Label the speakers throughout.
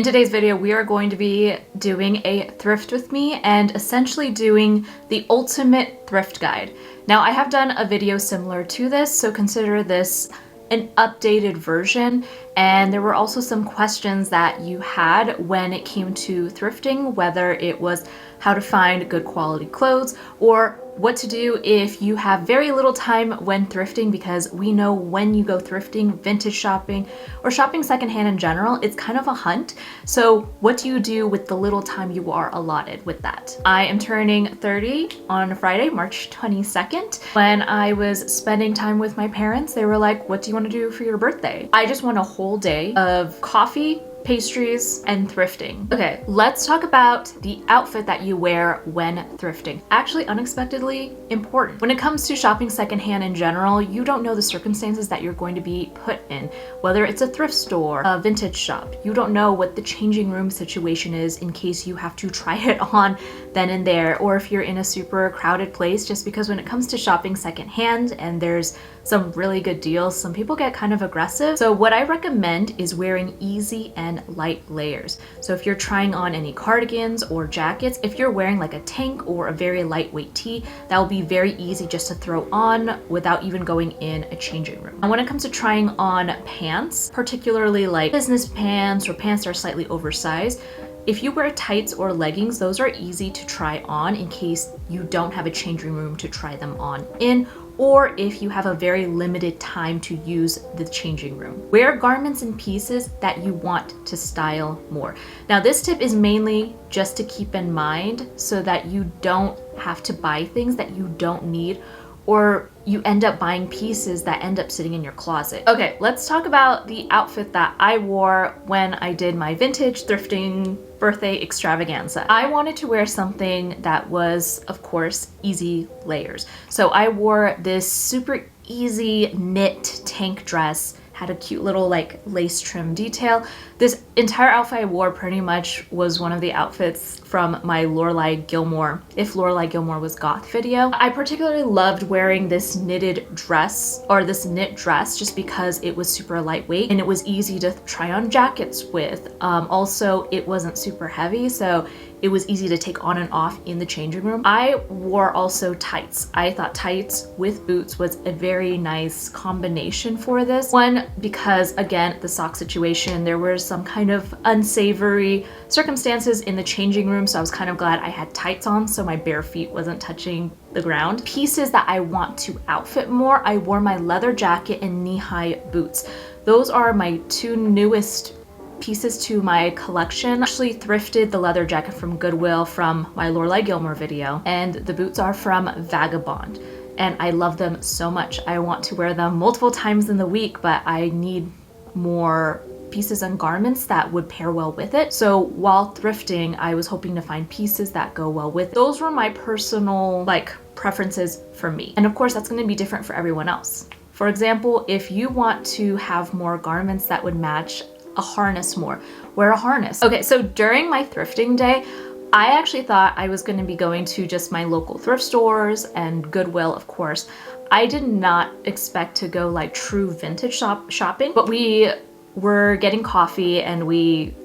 Speaker 1: In today's video, we are going to be doing a thrift with me and essentially doing the ultimate thrift guide. Now, I have done a video similar to this, so consider this an updated version. And there were also some questions that you had when it came to thrifting, whether it was how to find good quality clothes or what to do if you have very little time when thrifting, because we know when you go thrifting, vintage shopping, or shopping secondhand in general, it's kind of a hunt. So what do you do with the little time you are allotted with that? I am turning 30 on Friday, March 22nd. When I was spending time with my parents, they were like, what do you want to do for your birthday? I just want a whole day of coffee, pastries, and thrifting. Okay, let's talk about the outfit that you wear when thrifting. Actually, unexpectedly important. When it comes to shopping secondhand in general, you don't know the circumstances that you're going to be put in. Whether it's a thrift store, a vintage shop, you don't know what the changing room situation is in case you have to try it on then and there, or if you're in a super crowded place, just because when it comes to shopping secondhand and there's some really good deals, some people get kind of aggressive. So what I recommend is wearing easy and light layers. So if you're trying on any cardigans or jackets, if you're wearing like a tank or a very lightweight tee, that will be very easy just to throw on without even going in a changing room. And when it comes to trying on pants, particularly like business pants or pants that are slightly oversized, if you wear tights or leggings, those are easy to try on in case you don't have a changing room to try them on in, or if you have a very limited time to use the changing room. Wear garments and pieces that you want to style more. Now, this tip is mainly just to keep in mind so that you don't have to buy things that you don't need, or you end up buying pieces that end up sitting in your closet. Okay, let's talk about the outfit that I wore when I did my vintage thrifting birthday extravaganza. I wanted to wear something that was, of course, easy layers. So I wore this super easy knit tank dress, had a cute little like lace trim detail. This entire outfit I wore pretty much was one of the outfits from my Lorelai Gilmore, if Lorelai Gilmore was goth video. I particularly loved wearing this knitted dress, or this knit dress, just because it was super lightweight and it was easy to try on jackets with. Also, it wasn't super heavy, so it was easy to take on and off in the changing room. I wore also tights. I thought tights with boots was a very nice combination for this one, because again, the sock situation, there were some kind of unsavory circumstances in the changing room, so I was kind of glad I had tights on so my bare feet wasn't touching the ground. Pieces that I want to outfit more, I wore my leather jacket and knee-high boots. Those are my two newest pieces to my collection. I actually thrifted the leather jacket from Goodwill from my Lorelai Gilmore video, and the boots are from Vagabond, and I love them so much. I want to wear them multiple times in the week, but I need more pieces and garments that would pair well with it. So while thrifting, I was hoping to find pieces that go well with it. Those were my personal preferences for me. And of course, that's going to be different for everyone else. For example, if you want to have more garments that would match a harness more, wear a harness. Okay, so during my thrifting day, I actually thought I was going to be going to just my local thrift stores and Goodwill, of course. I did not expect to go like true vintage shopping, but we were getting coffee and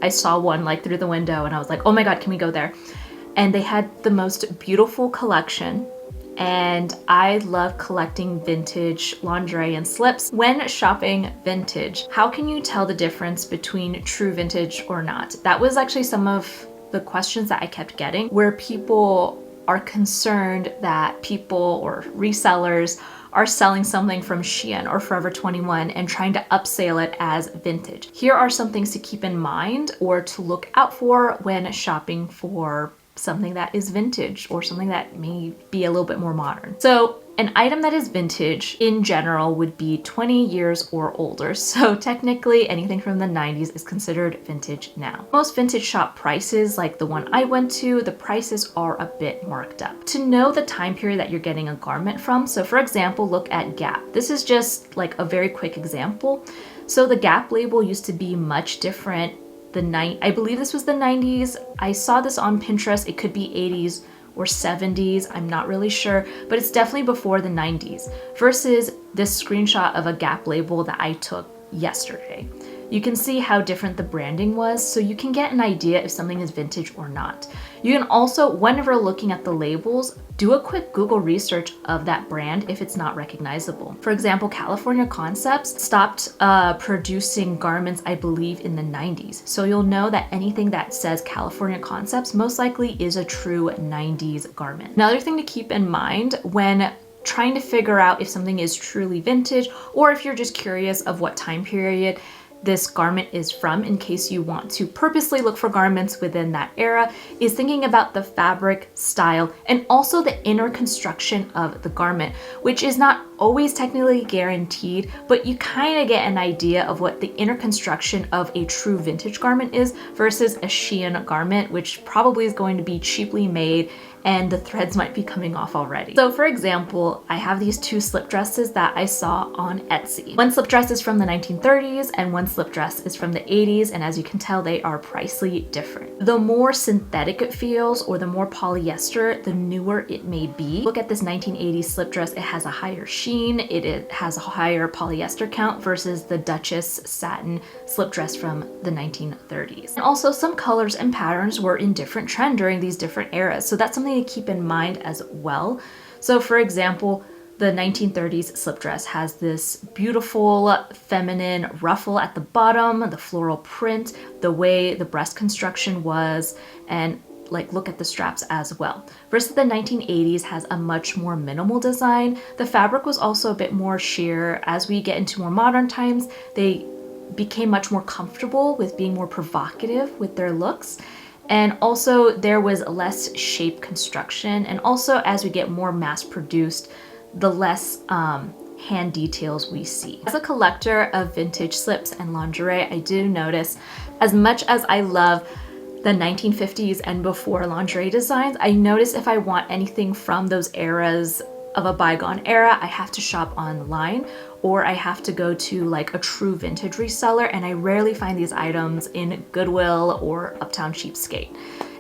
Speaker 1: I saw one like through the window and I was like, oh my God, can we go there? And they had the most beautiful collection. And I love collecting vintage lingerie and slips. When shopping vintage, how can you tell the difference between true vintage or not? That was actually some of the questions that I kept getting, where people are concerned that people or resellers are selling something from Shein or Forever 21 and trying to upsell it as vintage. Here are some things to keep in mind or to look out for when shopping for something that is vintage or something that may be a little bit more modern. So an item that is vintage in general would be 20 years or older. So technically anything from the 90s is considered vintage now. Most vintage shop prices, like the one I went to, the prices are a bit marked up. To know the time period that you're getting a garment from, so for example, look at Gap. This is just like a very quick example. So the Gap label used to be much different. I believe this was the 90s. I saw this on Pinterest. It could be 80s or 70s. I'm not really sure, but it's definitely before the 90s versus this screenshot of a Gap label that I took yesterday. you can see how different the branding was, so you can get an idea if something is vintage or not. You can also, whenever looking at the labels, do a quick Google research of that brand if it's not recognizable. For example, California Concepts stopped producing garments, I believe, in the 90s. So you'll know that anything that says California Concepts most likely is a true 90s garment. Another thing to keep in mind when trying to figure out if something is truly vintage, or if you're just curious of what time period this garment is from, in case you want to purposely look for garments within that era, is thinking about the fabric, style, and also the inner construction of the garment, which is not always technically guaranteed, but you kind of get an idea of what the inner construction of a true vintage garment is versus a Shein garment, which probably is going to be cheaply made and the threads might be coming off already. So for example, I have these two slip dresses that I saw on Etsy. One slip dress is from the 1930s and one slip dress is from the 80s, and as you can tell, they are pricely different. The more synthetic it feels or the more polyester, the newer it may be. Look at this 1980s slip dress, it has a higher sheen, it has a higher polyester count versus the Duchess satin slip dress from the 1930s. And also some colors and patterns were in different trend during these different eras, so that's something to keep in mind as well. So for example, the 1930s slip dress has this beautiful feminine ruffle at the bottom, the floral print, the way the breast construction was, and like look at the straps as well. Versus the 1980s has a much more minimal design. The fabric was also a bit more sheer. As we get into more modern times, they became much more comfortable with being more provocative with their looks. And also there was less shape construction, and also as we get more mass produced, the less hand details we see. As a collector of vintage slips and lingerie, I do notice, as much as I love the 1950s and before lingerie designs, I notice if I want anything from those eras of a bygone era, I have to shop online, or I have to go to like a true vintage reseller, and I rarely find these items in Goodwill or Uptown Cheapskate.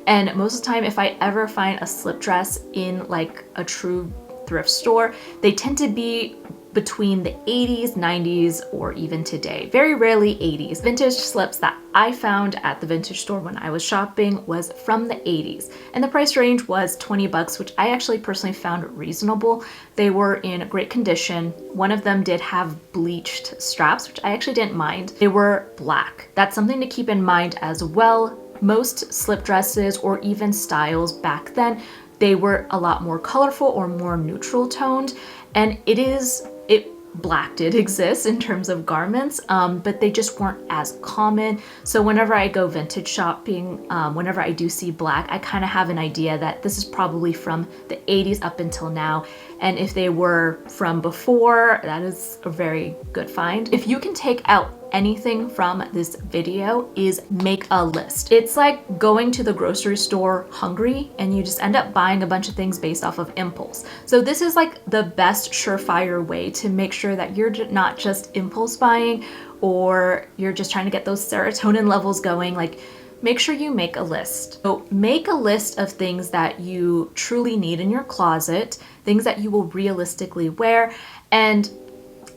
Speaker 1: And most of the time, if I ever find a slip dress in like a true thrift store, they tend to be between the 80s, 90s, or even today. Very rarely 80s. Vintage slips that I found at the vintage store when I was shopping was from the 80s, and the price range was 20 bucks, which I actually personally found reasonable. They were in great condition. One of them did have bleached straps, which I actually didn't mind. They were black. That's something to keep in mind as well. Most slip dresses or even styles back then, they were a lot more colorful or more neutral toned, and black did exist in terms of garments, but they just weren't as common. So whenever I go vintage shopping, whenever I do see black, I kind of have an idea that this is probably from the 80s up until now. And if they were from before, that is a very good find. If you can take out anything from this video, is make a list. It's like going to the grocery store hungry and you just end up buying a bunch of things based off of impulse. So this is like the best surefire way to make sure that you're not just impulse buying, or you're just trying to get those serotonin levels going. Like, make sure you make a list. So make a list of things that you truly need in your closet, things that you will realistically wear, and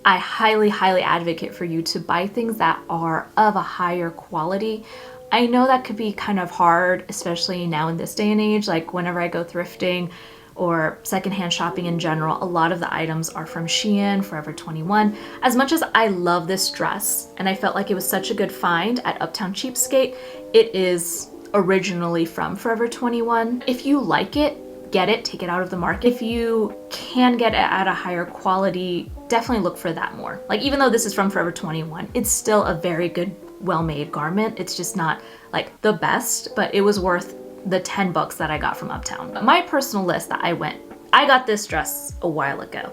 Speaker 1: I highly, highly advocate for you to buy things that are of a higher quality. I know that could be kind of hard, especially now in this day and age. Like whenever I go thrifting or secondhand shopping in general, a lot of the items are from Shein, Forever 21. As much as I love this dress and I felt like it was such a good find at Uptown Cheapskate, it is originally from Forever 21. If you like it, get it, take it out of the market. If you can get it at a higher quality, definitely look for that more. Like, even though this is from Forever 21, it's still a very good, well-made garment. It's just not like the best, but it was worth the 10 bucks that I got from Uptown. But my personal list that I got this dress a while ago.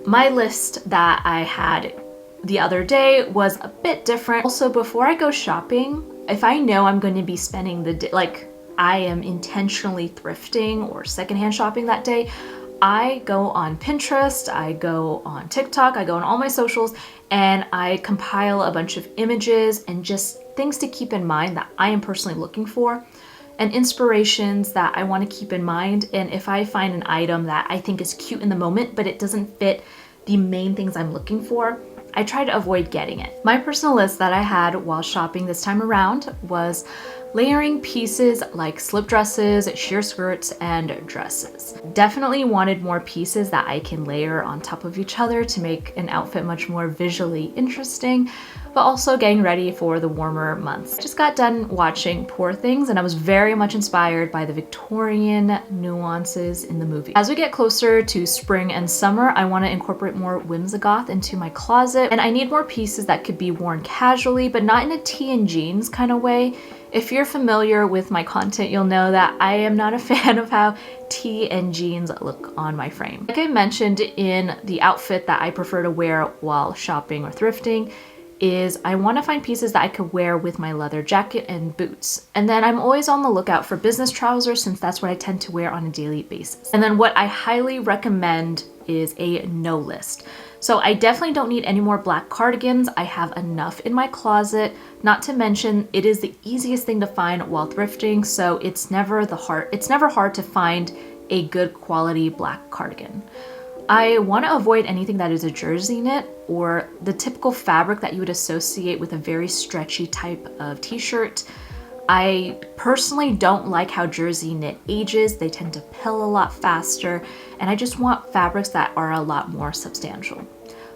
Speaker 1: My list that I had the other day was a bit different. Also, before I go shopping, if I know I'm going to be spending the day, like I am intentionally thrifting or secondhand shopping that day, I go on Pinterest, I go on TikTok, I go on all my socials, and I compile a bunch of images and just things to keep in mind that I am personally looking for, and inspirations that I want to keep in mind. And if I find an item that I think is cute in the moment, but it doesn't fit the main things I'm looking for, I try to avoid getting it. My personal list that I had while shopping this time around was layering pieces like slip dresses, sheer skirts, and dresses. Definitely wanted more pieces that I can layer on top of each other to make an outfit much more visually interesting, but also getting ready for the warmer months. Just got done watching Poor Things, and I was very much inspired by the Victorian nuances in the movie. As we get closer to spring and summer, I want to incorporate more whimsigoth into my closet, and I need more pieces that could be worn casually, but not in a tee and jeans kind of way. If you're familiar with my content, you'll know that I am not a fan of how tee and jeans look on my frame. Like I mentioned in the outfit that I prefer to wear while shopping or thrifting, is I want to find pieces that I could wear with my leather jacket and boots. And then I'm always on the lookout for business trousers, since that's what I tend to wear on a daily basis. And then what I highly recommend is a no list. So I definitely don't need any more black cardigans. I have enough in my closet. Not to mention, it is the easiest thing to find while thrifting, so it's never hard to find a good quality black cardigan. I want to avoid anything that is a jersey knit or the typical fabric that you would associate with a very stretchy type of t-shirt. I personally don't like how jersey knit ages. They tend to pill a lot faster, and I just want fabrics that are a lot more substantial.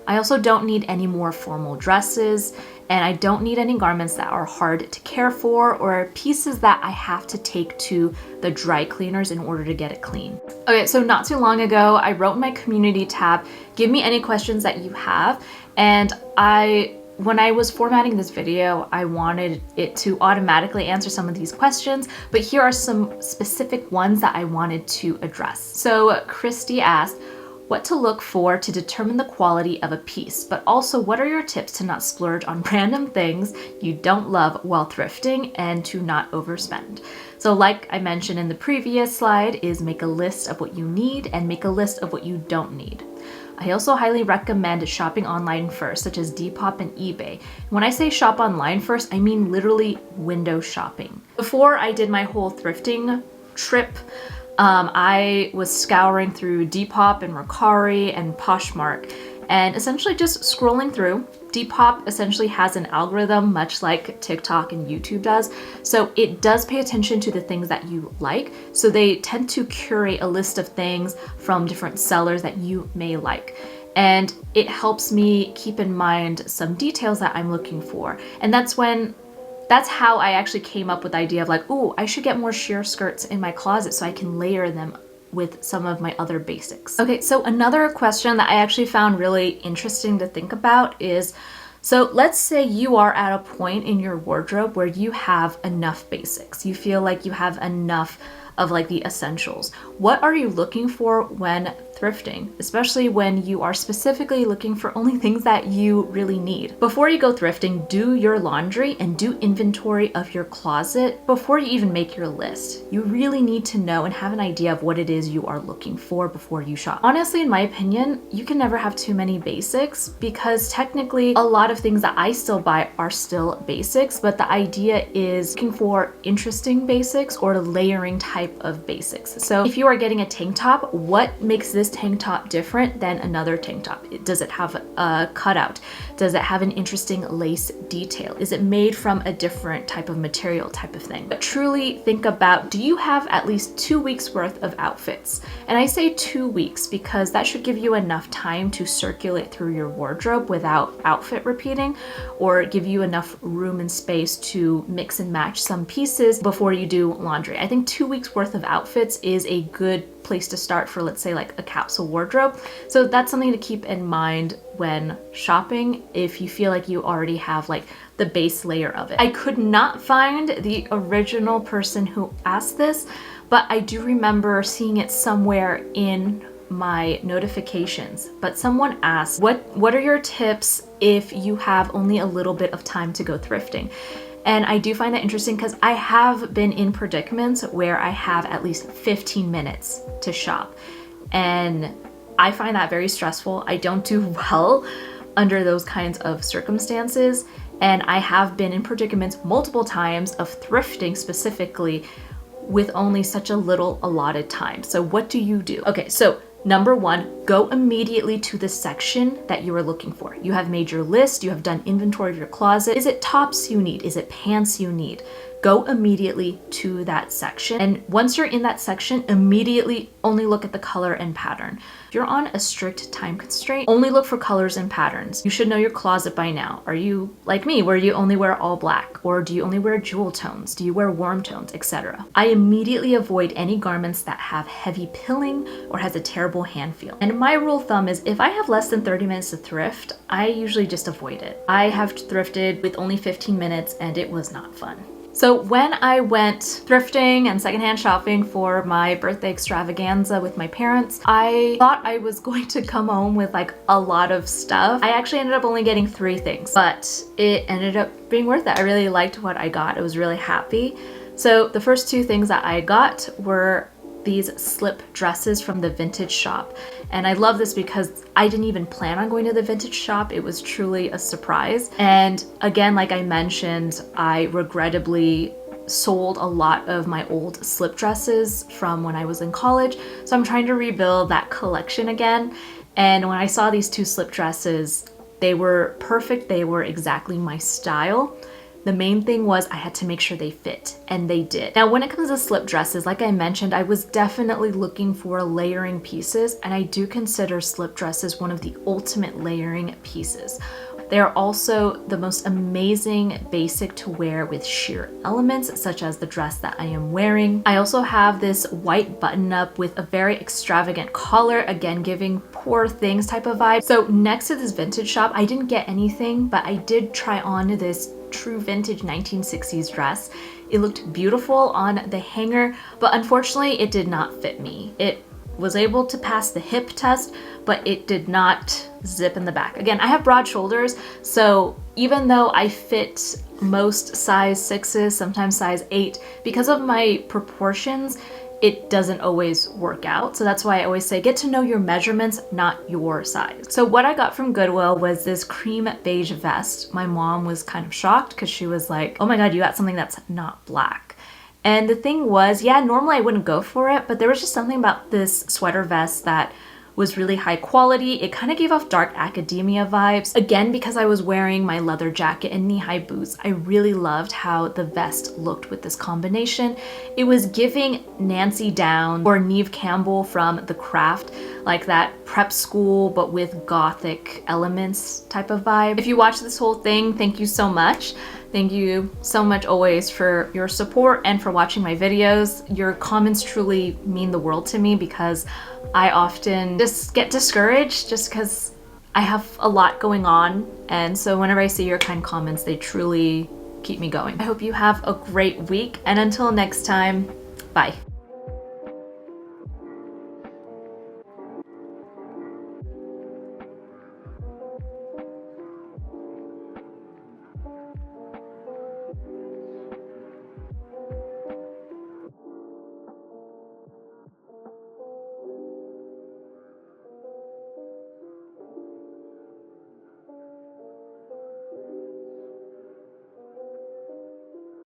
Speaker 1: I also don't need any more formal dresses, and I don't need any garments that are hard to care for or pieces that I have to take to the dry cleaners in order to get it clean. Okay, so not too long ago, I wrote in my community tab, give me any questions that you have, and when I was formatting this video, I wanted it to automatically answer some of these questions, but here are some specific ones that I wanted to address. So Christy asked, what to look for to determine the quality of a piece, but also what are your tips to not splurge on random things you don't love while thrifting and to not overspend? So like I mentioned in the previous slide, is make a list of what you need and make a list of what you don't need. I also highly recommend shopping online first, such as Depop and eBay. When I say shop online first, I mean literally window shopping. Before I did my whole thrifting trip, I was scouring through Depop and Mercari and Poshmark and essentially just scrolling through. Depop essentially has an algorithm much like TikTok and YouTube does, so it does pay attention to the things that you like, so they tend to curate a list of things from different sellers that you may like. And it helps me keep in mind some details that I'm looking for. And that's how I actually came up with the idea of like, ooh, I should get more sheer skirts in my closet so I can layer them with some of my other basics. Okay, so another question that I actually found really interesting to think about is, so let's say you are at a point in your wardrobe where you have enough basics. You feel like you have enough of like the essentials. What are you looking for when thrifting, especially when you are specifically looking for only things that you really need? Before you go thrifting, do your laundry and do inventory of your closet before you even make your list. You really need to know and have an idea of what it is you are looking for before you shop. Honestly, in my opinion, you can never have too many basics because technically a lot of things that I still buy are still basics, but the idea is looking for interesting basics or the layering type of basics. So if you are getting a tank top, what makes this tank top different than another tank top? Does it have a cutout? Does it have an interesting lace detail? Is it made from a different type of material type of thing? But truly think about, do you have at least 2 weeks worth of outfits? And I say 2 weeks because that should give you enough time to circulate through your wardrobe without outfit repeating, or give you enough room and space to mix and match some pieces before you do laundry. I think 2 weeks worth of outfits is a good place to start for, let's say, like a capsule wardrobe. So that's something to keep in mind when shopping if you feel like you already have like the base layer of it. I could not find the original person who asked this, but I do remember seeing it somewhere in my notifications. But someone asked, what are your tips if you have only a little bit of time to go thrifting? And I do find that interesting because I have been in predicaments where I have at least 15 minutes to shop. And I find that very stressful. I don't do well under those kinds of circumstances. And I have been in predicaments multiple times of thrifting specifically with only such a little allotted time. So what do you do? Okay, so Number one, go immediately to the section that you are looking for. You have made your list, you have done inventory of your closet. Is it tops you need? Is it pants you need? Go immediately to that section. And once you're in that section, immediately only look at the color and pattern. If you're on a strict time constraint, only look for colors and patterns. You should know your closet by now. Are you like me, where you only wear all black? Or do you only wear jewel tones? Do you wear warm tones, etc.? I immediately avoid any garments that have heavy pilling or has a terrible hand feel. And my rule of thumb is if I have less than 30 minutes to thrift, I usually just avoid it. I have thrifted with only 15 minutes and it was not fun. So when I went thrifting and secondhand shopping for my birthday extravaganza with my parents, I thought I was going to come home with like a lot of stuff. I actually ended up only getting 3 things, but it ended up being worth it. I really liked what I got. I was really happy. So the first 2 things that I got were these slip dresses from the vintage shop. And I love this because I didn't even plan on going to the vintage shop. It was truly a surprise. And again, like I mentioned, I regrettably sold a lot of my old slip dresses from when I was in college. So I'm trying to rebuild that collection again. And when I saw these 2 slip dresses, they were perfect. They were exactly my style. The main thing was I had to make sure they fit, and they did. Now, when it comes to slip dresses, like I mentioned, I was definitely looking for layering pieces, and I do consider slip dresses one of the ultimate layering pieces. They are also the most amazing basic to wear with sheer elements, such as the dress that I am wearing. I also have this white button up with a very extravagant collar, again, giving poor things type of vibe. So next to this vintage shop, I didn't get anything, but I did try on this true vintage 1960s dress. It looked beautiful on the hanger, but unfortunately it did not fit me. It was able to pass the hip test, but it did not zip in the back. Again, I have broad shoulders, so even though I fit most size 6s, sometimes size 8, because of my proportions, it doesn't always work out. So that's why I always say get to know your measurements, not your size. So what I got from Goodwill was this cream beige vest. My mom was kind of shocked because she was like, oh my God, you got something that's not black. And the thing was, yeah, normally I wouldn't go for it, but there was just something about this sweater vest that was really high quality. It kind of gave off dark academia vibes. Again, because I was wearing my leather jacket and knee-high boots, I really loved how the vest looked with this combination. It was giving Nancy Downs or Neve Campbell from The Craft, like that prep school but with gothic elements type of vibe. If you watch this whole thing, thank you so much. Thank you so much always for your support and for watching my videos. Your comments truly mean the world to me because I often just get discouraged just because I have a lot going on. And so whenever I see your kind comments, they truly keep me going. I hope you have a great week, and until next time, bye.